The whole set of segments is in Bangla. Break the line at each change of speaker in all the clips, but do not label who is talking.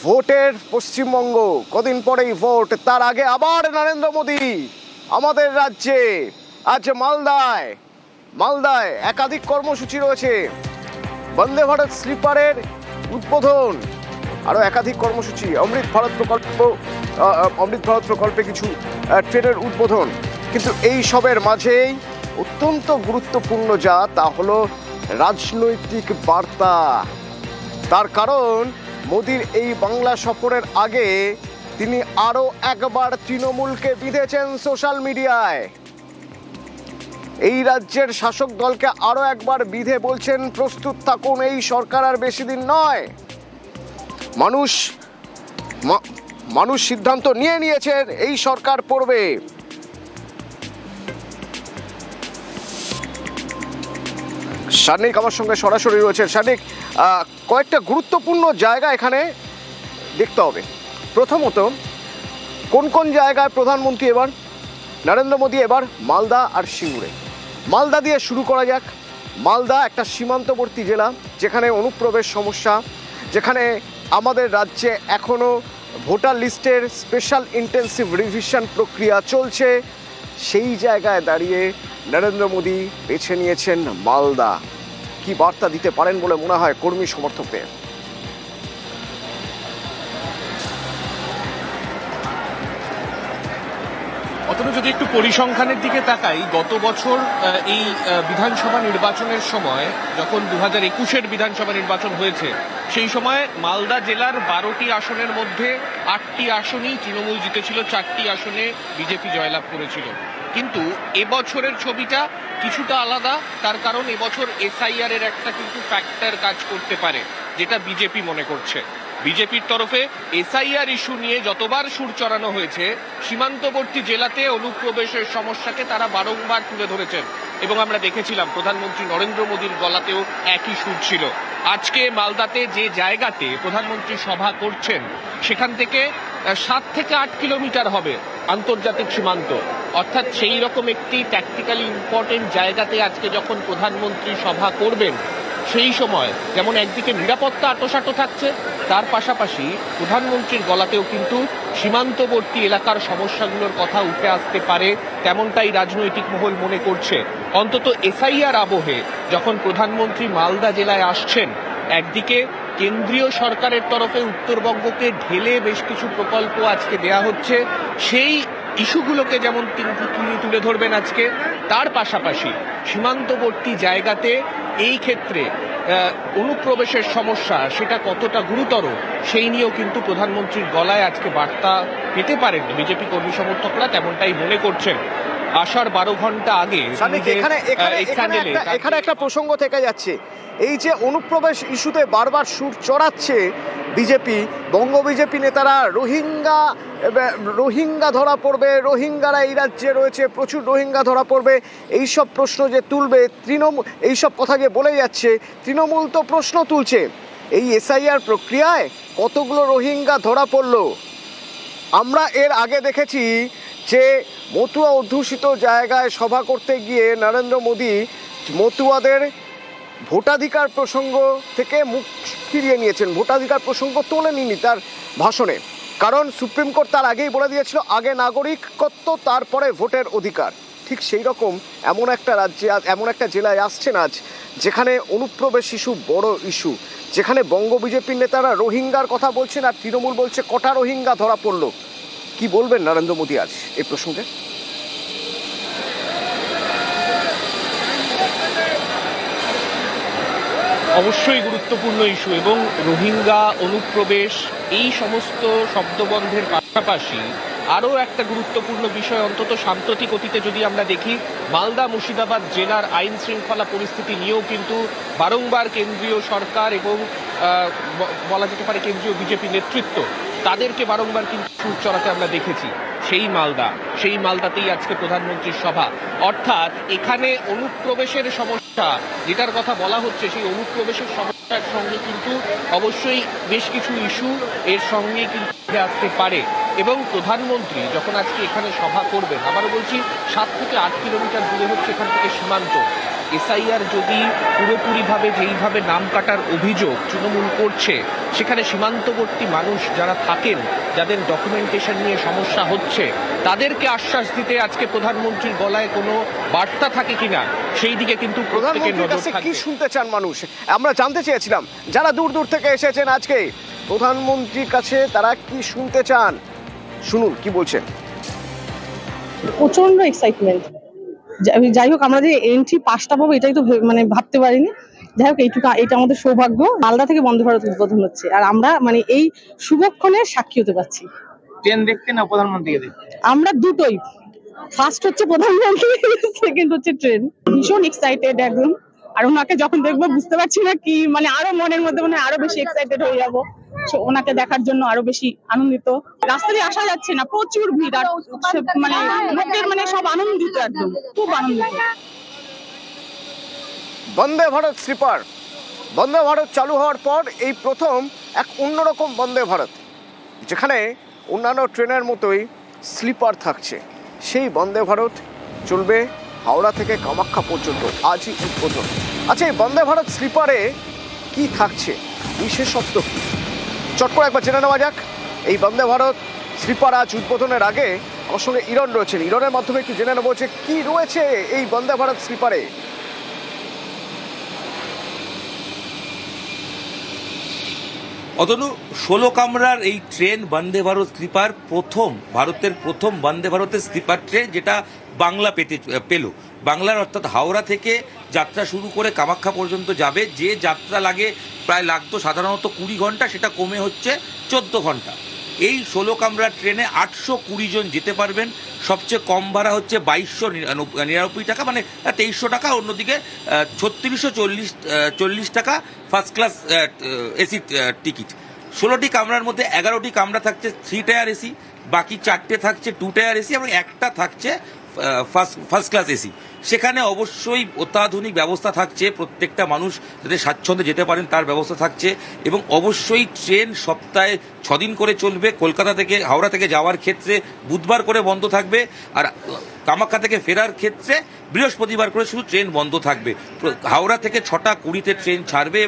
ভোটের পশ্চিমবঙ্গ, কদিন পরেই ভোট, তার আগে আবার নরেন্দ্র মোদী আমাদের রাজ্যে। আজ মালদায় একাধিক কর্মসূচি রয়েছে। বন্দে ভারত স্লিপারের উদ্বোধন, আরো একাধিক কর্মসূচি, অমৃত ভারত প্রকল্পে কিছু ট্রেনের উদ্বোধন। কিন্তু এই সবের মাঝেই অত্যন্ত গুরুত্বপূর্ণ তা হলো রাজনৈতিক বার্তা। তার কারণ মোদির এই বাংলা সফরের আগে তিনি আরো একবার তৃণমূলকে বিঁধেছেন সোশ্যাল মিডিয়ায়। এই রাজ্যের শাসক দলকে আরো একবার বিঁধে বলছেন, প্রস্তুত থাকুন, এই সরকার আর বেশি দিন নয়। মানুষ সিদ্ধান্ত নিয়ে নিয়েছেন, এই সরকার পড়বে। সার্নিক আমার সঙ্গে সরাসরি রয়েছে। সার্নিক, কয়েকটা গুরুত্বপূর্ণ জায়গা এখানে দেখতে হবে। প্রথমত, কোন কোন জায়গায় প্রধানমন্ত্রী এবার, নরেন্দ্র মোদী এবার মালদা আর সিঙ্গুরে। মালদা দিয়ে শুরু করা যাক। মালদা একটা সীমান্তবর্তী জেলা, যেখানে অনুপ্রবেশ সমস্যা, যেখানে আমাদের রাজ্যে এখনও ভোটার লিস্টের স্পেশাল ইন্টেন্সিভ রিভিশন প্রক্রিয়া চলছে। সেই জায়গায় দাঁড়িয়ে নরেন্দ্র মোদী বেছে নিয়েছেন মালদা। কি বার্তা দিতে পারেন বলে মনে হয় কর্মী সমর্থকদের?
অতটা যদি একটু পরিসংখ্যানের দিকে তাকাই, গত বছর এই বিধানসভা নির্বাচনের সময়, যখন 2021-এর বিধানসভা নির্বাচন হয়েছে, সেই সময় মালদা জেলার 12টি আসনের মধ্যে 8টি আসনই তৃণমূল জিতেছিল, 4টি আসনে বিজেপি জয়লাভ করেছিল। কিন্তু এবছরের ছবিটা কিছুটা আলাদা। তার কারণ এবছর এসআইআর এর একটা কিন্তু ফ্যাক্টর কাজ করতে পারে, যেটা বিজেপি মনে করছে। বিজেপির তরফে এসআইআর ইস্যু নিয়ে যতবার সুর চড়ানো হয়েছে, সীমান্তবর্তী জেলাতে অনুপ্রবেশের সমস্যাকে তারা বারংবার তুলে ধরেছেন, এবং আমরা দেখেছিলাম প্রধানমন্ত্রী নরেন্দ্র মোদীর গলাতেও একই সুর ছিল। আজকে মালদাতে যে জায়গাতে প্রধানমন্ত্রী সভা করছেন, সেখান থেকে 7 থেকে 8 কিলোমিটার হবে আন্তর্জাতিক সীমান্ত। অর্থাৎ সেই রকম একটি ট্যাকটিক্যালি ইম্পর্টেন্ট জায়গাতে আজকে যখন প্রধানমন্ত্রী সভা করবেন, সেই সময় যেমন একদিকে নিরাপত্তা আঁটোসাঁটো থাকছে, তার পাশাপাশি প্রধানমন্ত্রীর গলাতেও কিন্তু সীমান্তবর্তী এলাকার সমস্যাগুলোর কথা উঠে আসতে পারে, তেমনটাই রাজনৈতিক মহল মনে করছে। অন্তত এসআইআর আবহে যখন প্রধানমন্ত্রী মালদা জেলায় আসছেন, একদিকে কেন্দ্রীয় সরকারের তরফে উত্তরবঙ্গকে ঢেলে বেশ কিছু প্রকল্প আজকে দেয়া হচ্ছে, সেই ইস্যুগুলোকে যেমন তিনি তুলে ধরবেন আজকে, তার পাশাপাশি সীমান্তবর্তী জায়গাতে এই ক্ষেত্রে অনুপ্রবেশের সমস্যা সেটা কতটা গুরুতর, সেই নিয়েও কিন্তু প্রধানমন্ত্রীর গলায় আজকে বার্তা পেতে পারেন বিজেপি কর্মী সমর্থকরা, তেমনটাই মনে করছেন। আসার 12 ঘন্টা আগে
এখানে একটা প্রসঙ্গ থেকে যাচ্ছে। এই যে অনুপ্রবেশ ইস্যুতে বারবার সুর চড়াচ্ছে বিজেপি, বঙ্গ বিজেপি নেতারা, রোহিঙ্গা ধরা পড়বে, রোহিঙ্গারা এই রাজ্যে রয়েছে, প্রচুর রোহিঙ্গা ধরা পড়বে, এইসব প্রশ্ন যে তুলবে তৃণমূল, এইসব কথা যে বলে যাচ্ছে, তৃণমূল তো প্রশ্ন তুলছে, এই এসআইআর প্রক্রিয়ায় কতগুলো রোহিঙ্গা ধরা পড়লো। আমরা এর আগে দেখেছি যে মতুয়া অধ্যুষিত জায়গায় সভা করতে গিয়ে নরেন্দ্র মোদী মতুয়াদের ভোটাধিকার প্রসঙ্গ থেকে মুখ ফিরিয়ে নিয়েছেন, ভোটাধিকার প্রসঙ্গ তোলেননি তার ভাষণে। কারণ সুপ্রিম কোর্ট তার আগেই বলে দিয়েছিল, আগে নাগরিকত্ব, তারপরে ভোটের অধিকার। ঠিক সেই রকম এমন একটা রাজ্যে, এমন একটা জেলায় আসছেন আজ, যেখানে অনুপ্রবেশ ইস্যু বড় ইস্যু, যেখানে বঙ্গ বিজেপির নেতারা রোহিঙ্গার কথা বলছেন আর তৃণমূল বলছে কটা রোহিঙ্গা ধরা পড়লো। কি বলবেন নরেন্দ্র মোদী আজ এই প্রসঙ্গে?
অবশ্যই গুরুত্বপূর্ণ ইস্যু, এবং রোহিঙ্গা, অনুপ্রবেশ, এই সমস্ত শব্দবন্ধের পাশাপাশি আরও একটা গুরুত্বপূর্ণ বিষয়, অন্তত সাম্প্রতিক অতীতে যদি আমরা দেখি, মালদা মুর্শিদাবাদ জেলার আইন শৃঙ্খলা পরিস্থিতি নিয়েও কিন্তু বারংবার কেন্দ্রীয় সরকার এবং বলা যেতে পারে কেন্দ্রীয় বিজেপি নেতৃত্ব, তাদেরকে বারংবার কিন্তু সুর চড়াতে আমরা দেখেছি। সেই মালদাতেই আজকে প্রধানমন্ত্রীর সভা। অর্থাৎ এখানে অনুপ্রবেশের সমস্যা যেটার কথা বলা হচ্ছে, সেই অনুপ্রবেশের সমস্যার সঙ্গে কিন্তু অবশ্যই বেশ কিছু ইস্যু এর সঙ্গে কিন্তু আসতে পারে। এবং প্রধানমন্ত্রী যখন আজকে এখানে সভা করবেন, আবারও বলছি, 7 থেকে 8 কিলোমিটার দূরে হচ্ছে এখান থেকে সীমান্ত, এসআইআর যদি পুরোপুরিভাবে যেইভাবে নাম কাটার অভিযোগ তৃণমূল করছে, সেখানে সীমান্তবর্তী মানুষ যারা থাকেন, যাদের ডকুমেন্টেশন নিয়ে সমস্যা হচ্ছে, তাদেরকে আশ্বাস দিতে আজকে প্রধানমন্ত্রীর গলায় কোনো বার্তা থাকে কিনা সেই দিকে কিন্তু প্রত্যেকের
প্রধানমন্ত্রীর
নজর
কাছে কি
থাকবে।
শুনতে চান মানুষ? আমরা জানতে চেয়েছিলাম যারা দূর দূর থেকে এসেছেন আজকে প্রধানমন্ত্রীর কাছে তারা কি শুনতে চান, শুনুন কি বলছেন।
প্রচন্ড এক্সাইটমেন্ট। যাই হোক, আমরা যে এন্ট্রি পাসটা পাবো এটাই তো মানে ভাবতে পারিনি। যাই হোক, এটা আমাদের সৌভাগ্য। মালদা থেকে বন্দে ভারত উদ্বোধন হচ্ছে, আর আমরা মানে এই শুভক্ষণের সাক্ষী হতে পারছি।
ট্রেন দেখতে না প্রধানমন্ত্রীকে দেখতে?
আমরা দুটোই, ফার্স্ট হচ্ছে প্রধানমন্ত্রী, সেকেন্ড হচ্ছে ট্রেন। ভীষণ এক্সাইটেড একদম। আর ওনাকে যখন দেখবো বুঝতে পারছি না কি, মানে আরো মনের মধ্যে মানে আরো বেশি এক্সাইটেড হয়ে যাবো। ওনাকে দেখার জন্য আরো বেশি আনন্দিত। রাস্তা দিয়ে আসা যাচ্ছে না, প্রচুর ভিড়, আর মানে লোকের মানে সব আনন্দিত, একদম খুব আনন্দিত।
বন্দে ভারত স্লিপার, বন্দে ভারত চালু হওয়ার পর এই প্রথম এক অন্যরকম বন্দে ভারত, যেখানে অন্যান্য ট্রেনের মতোই স্লিপার থাকছে। সেই বন্দে ভারত চলবে হাওড়া থেকে কামাখ্যা পর্যন্ত, আজই উদ্বোধন। আচ্ছা, এই বন্দে ভারত স্লিপারে কি থাকছে, বিশেষত্ব কি, চট করে একবার জেনে নেওয়া যাক। এই বন্দে ভারত স্লিপার আজ উদ্বোধনের আগে আমার সঙ্গে ইরন রয়েছেন, ইরনের মাধ্যমে একটু জেনে নেবো যে কি রয়েছে এই বন্দে ভারত স্লিপারে।
অতনু, 16 কামরার এই ট্রেন বন্দে ভারত স্লিপার ভারতের প্রথম বন্দে ভারতের স্লিপার ট্রেন, যেটা বাংলা পেল। বাংলার অর্থাৎ হাওড়া থেকে যাত্রা শুরু করে কামাখ্যা পর্যন্ত যাবে। যে যাত্রা প্রায় লাগতো সাধারণত 20 ঘন্টা, সেটা কমে হচ্ছে 14 ঘন্টা। এই 16 কামরার ট্রেনে 820 জন যেতে পারবেন। সবচেয়ে কম ভাড়া হচ্ছে 2299 টাকা, মানে 2300 টাকা। অন্যদিকে 3640 টাকা ফার্স্ট ক্লাস এসি টিকিট। 16টি কামরার মধ্যে 11টি কামরা থাকছে 3 টায়ার এসি, বাকি 4টে থাকছে 2 টায়ার এসি এবং একটা থাকছে ফার্স্ট ক্লাস এসি। সেখানে অবশ্যই অত্যাধুনিক ব্যবস্থা থাকছে, প্রত্যেকটা মানুষ যাতে স্বাচ্ছন্দ্যে যেতে পারেন তার ব্যবস্থা থাকছে। এবং অবশ্যই ট্রেন সপ্তাহে 6 দিন করে চলবে। কলকাতা থেকে হাওড়া থেকে যাওয়ার ক্ষেত্রে বুধবার করে বন্ধ থাকবে, আর কামাখ্যা থেকে ফেরার ক্ষেত্রে বৃহস্পতিবার করে শুধু ট্রেন বন্ধ থাকবে। হাওড়া থেকে 6টা 20-তে ট্রেন ছাড়বে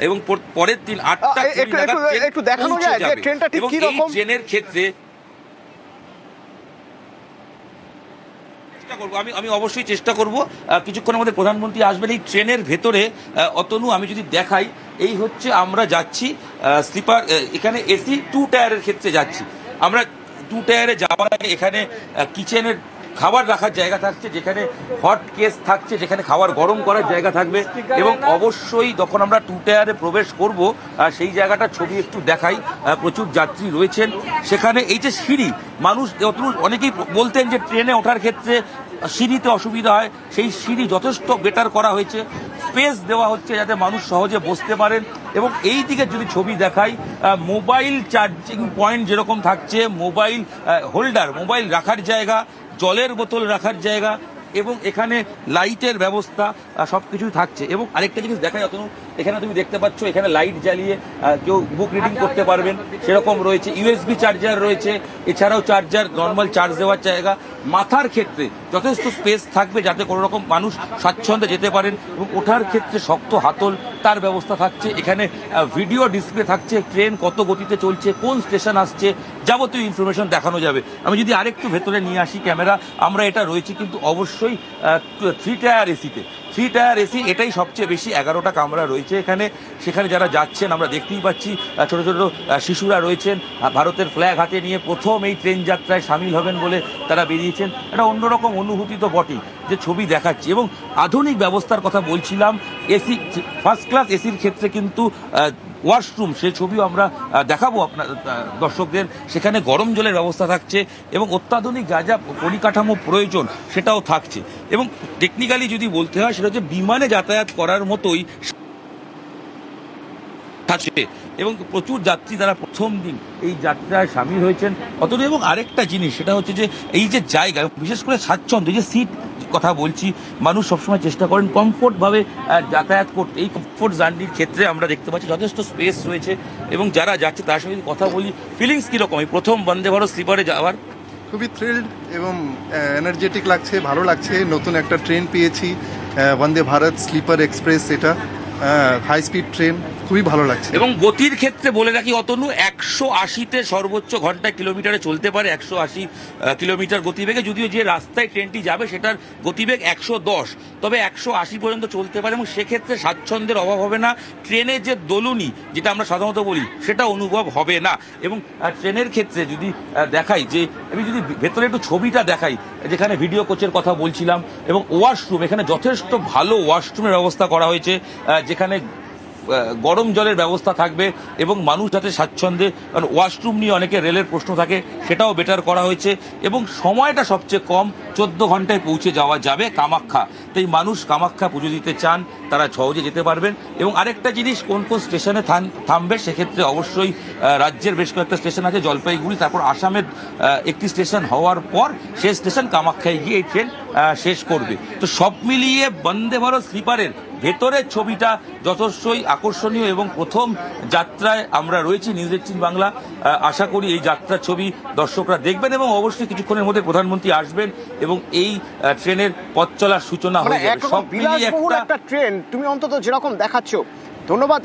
এবং পরের দিন 8টা 20 নাগাদ
একটু দেখানো যায় যে ট্রেনটা ঠিক কি রকম।
ট্রেনের ক্ষেত্রে আমি অবশ্যই চেষ্টা করব। কিছুক্ষণের মধ্যে প্রধানমন্ত্রী আসবেন। এই ট্রেনের ভেতরে অতনু আমি যদি দেখাই, এই হচ্ছে আমরা যাচ্ছি স্লিপার, এখানে এসি 2 টায়ারের ক্ষেত্রে যাচ্ছি। আমরা 2 টায়ারে যাওয়ার আগে এখানে কিচেনের খাবার রাখার জায়গা থাকছে, যেখানে হট কেস থাকছে, যেখানে খাবার গরম করার জায়গা থাকবে। এবং অবশ্যই যখন আমরা 2 টায়ারে প্রবেশ করব, সেই জায়গাটার ছবি একটু দেখাই। প্রচুর যাত্রী রয়েছেন সেখানে। এই যে সিঁড়ি, মানুষ অনেকেই বলতেন যে ট্রেনে ওঠার ক্ষেত্রে সিঁড়িতে অসুবিধা হয়, সেই সিঁড়ি যথেষ্ট বেটার করা হয়েছে। স্পেস দেওয়া হচ্ছে যাতে মানুষ সহজে বসতে পারেন। এবং এই দিকে যদি ছবি দেখাই, মোবাইল চার্জিং পয়েন্ট যেরকম থাকছে, মোবাইল হোল্ডার, মোবাইল রাখার জায়গা, জলের বোতল রাখার জায়গা, এবং এখানে লাইটের ব্যবস্থা সব কিছুই থাকছে। এবং আরেকটা জিনিস দেখাই অতনু, এখানে তুমি দেখতে পাচ্ছ এখানে লাইট জ্বালিয়ে কেউ বুক রিডিং করতে পারবেন সেরকম রয়েছে। ইউএসবি চার্জার রয়েছে, এছাড়াও চার্জার, নর্মাল চার্জ দেওয়ার জায়গা। মাথার ক্ষেত্রে যথেষ্ট স্পেস থাকবে যাতে কোনো রকম মানুষ স্বাচ্ছন্দ্যে যেতে পারেন। এবং ওঠার ক্ষেত্রে শক্ত হাতল তার ব্যবস্থা থাকছে। এখানে ভিডিও ডিসপ্লে থাকছে, ট্রেন কত গতিতে চলছে, কোন স্টেশন আসছে, যাবতীয় ইনফরমেশন দেখানো যাবে। আমি যদি আরেকটু ভেতরে নিয়ে আসি ক্যামেরা, আমরা এটা রয়েছে কিন্তু অবশ্যই 3 টায়ার এসিতে। 3 টায়ার এসি, এটাই সবচেয়ে বেশি। 11টা কামরা রয়েছে এখানে। সেখানে যারা যাচ্ছেন আমরা দেখতেই পাচ্ছি ছোট ছোট শিশুরা রয়েছেন, ভারতের ফ্ল্যাগ হাতে নিয়ে প্রথম এই ট্রেন যাত্রায় সামিল হবেন বলে তারা বেরিয়েছেন। একটা অন্যরকম অনুভূতি তো বটেই, যে ছবি দেখাচ্ছি। এবং আধুনিক ব্যবস্থার কথা বলছিলাম, এসি ফার্স্ট ক্লাস এসির ক্ষেত্রে কিন্তু ওয়াশরুম, সেই ছবিও আমরা দেখাবো আপনার দর্শকদের। সেখানে গরম জলের ব্যবস্থা থাকছে এবং অত্যাধুনিক যা যা পরিকাঠামো প্রয়োজন সেটাও থাকছে। এবং টেকনিক্যালি যদি বলতে হয়, সেটা হচ্ছে বিমানে যাতায়াত করার মতোই আছে। এবং প্রচুর যাত্রী তারা প্রথম দিন এই যাত্রায় সামিল হয়েছেন অতটুকু। এবং আরেকটা জিনিস, সেটা হচ্ছে যে এই যে জায়গা, বিশেষ করে স্বাচ্ছন্দ্য, এই যে সিট কথা বলছি, মানুষ সবসময় চেষ্টা করেন কমফোর্টভাবে যাতায়াত করতে। এই কমফোর্ট জার্নির ক্ষেত্রে আমরা দেখতে পাচ্ছি যথেষ্ট স্পেস রয়েছে। এবং যারা যাচ্ছে তার সঙ্গে যদি কথা বলি, ফিলিংস কীরকম এই প্রথম বন্দে ভারত স্লিপারে যাওয়ার?
খুবই থ্রিলড এবং এনার্জেটিক লাগছে, ভালো লাগছে। নতুন একটা ট্রেন পেয়েছি, বন্দে ভারত স্লিপার এক্সপ্রেস, এটা হাই স্পিড ট্রেন, খুবই ভালো লাগছে।
এবং গতির ক্ষেত্রে বলে রাখি অতনু 180-তে সর্বোচ্চ ঘন্টায় কিলোমিটারে চলতে পারে, 180 কিলোমিটার গতিবেগে, যদিও যে রাস্তায় ট্রেনটি যাবে সেটার গতিবেগ 110, তবে 180 পর্যন্ত চলতে পারে এবং সেক্ষেত্রে স্বাচ্ছন্দ্যের অভাব হবে না। ট্রেনের যে দোলুনি যেটা আমরা সাধারণত বলি সেটা অনুভব হবে না। এবং ট্রেনের ক্ষেত্রে যদি দেখাই, যে আমি যদি ভেতরে একটু ছবিটা দেখাই, যেখানে ভিডিও কোচের কথা বলছিলাম, এবং ওয়াশরুম, এখানে যথেষ্ট ভালো ওয়াশরুমের ব্যবস্থা করা হয়েছে, যেখানে গরম জলের ব্যবস্থা থাকবে এবং মানুষ যাতে স্বাচ্ছন্দ্যে, কারণ ওয়াশরুম নিয়ে অনেকে রেলের প্রশ্ন থাকে, সেটাও বেটার করা হয়েছে এবং সময়টা সবচেয়ে কম, 14 ঘন্টায় পৌঁছে যাওয়া যাবে কামাখ্যা। তাই মানুষ কামাখ্যা পুজো দিতে চান তারা সহজে যেতে পারবেন। এবং আরেকটা জিনিস, কোন কোন স্টেশনে থামবে, সেক্ষেত্রে অবশ্যই রাজ্যের বেশ কয়েকটা স্টেশন আছে, জলপাইগুড়ি, তারপর আসামের একটি স্টেশন হওয়ার পর সেই স্টেশন কামাখ্যায় গিয়ে এই ট্রেন শেষ করবে। তো সব মিলিয়ে বন্দে ভারত স্লিপারের ভেতরের ছবিটা যথেষ্টই আকর্ষণীয় এবং প্রথম যাত্রায় আমরা রয়েছি নিউজ 18 বাংলা। আশা করি এই যাত্রার ছবি দর্শকরা দেখবেন এবং অবশ্যই কিছুক্ষণের মধ্যে প্রধানমন্ত্রী আসবেন এবং এই ট্রেনের পথ চলার সূচনা হয়ে যাবে। সব মিলিয়ে
বিলাসবহুল একটা ট্রেন তুমি অন্তত যেরকম দেখাচ্ছ। ধন্যবাদ